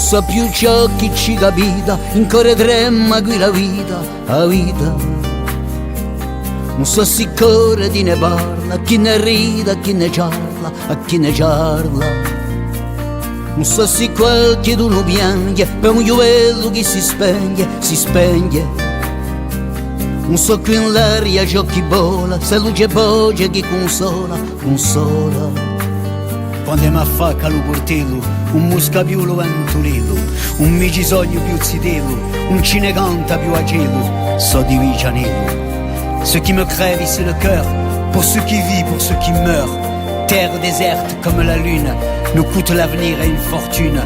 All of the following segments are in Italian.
so più ciò chi ci capita, in cuore trema qui la vita. Non so sicuro di ne parla, a chi ne ride, a chi ne ciarla, a chi ne ciarla. Non so se qualche d'uno piange per un giovello che si spegne. Non so qui in l'aria ciò chi vola, se luce voce chi consola. Quando mi fa calo portello, un muscapiolo ventulello, un micisogno più zitello, un cine canta più agelo, so di Vigianello. Ce qui me crève, c'est le cœur, pour ceux qui vivent, pour ceux qui meurent. Terre déserte comme la lune, nous coûte l'avenir et une fortune.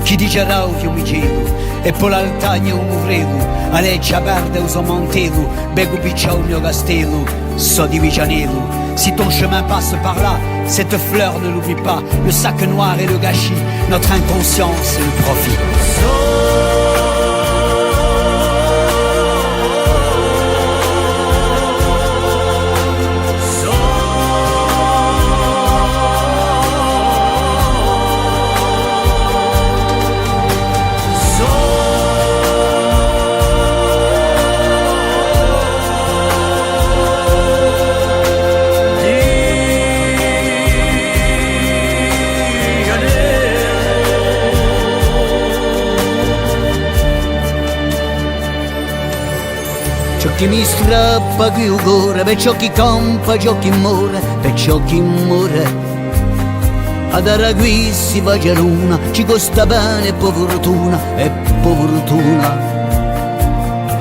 Chi dicerà o fiumi gelo, e poi l'altagna o muvrelo, a leggia verde o mantello, bego piccia au mio castello, so di Vigianello. Si ton chemin passe par là, cette fleur ne l'oublie pas, le sac noir et le gâchis, notre inconscience et le profit. Ciò che mi strappa qui il cuore, per ciò chi campa, ciò chi muore, per ciò chi muore. Ad Aragui si va già luna, ci costa bene e povertuna.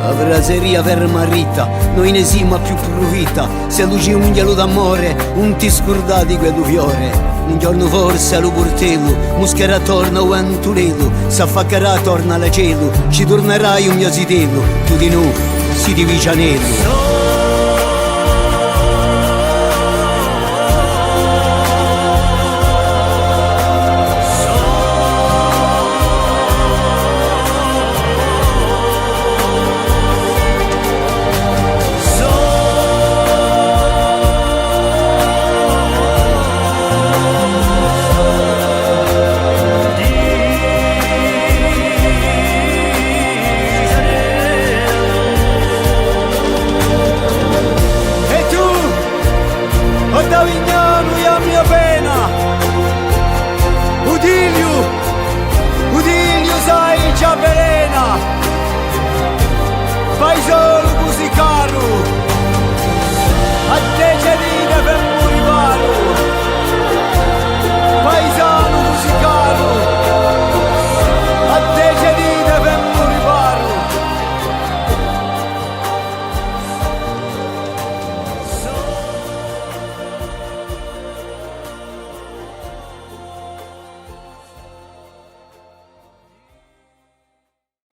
La braseria per marita, noi ne siamo più provita, se luce un ghialo d'amore, un ti scordati quello fiore. Un giorno forse allo portello, muschera torna o ventulello, s'affaccherà torna alla cielo, ci tornerai un mio sitello, tu di noi. Si di Vigianello.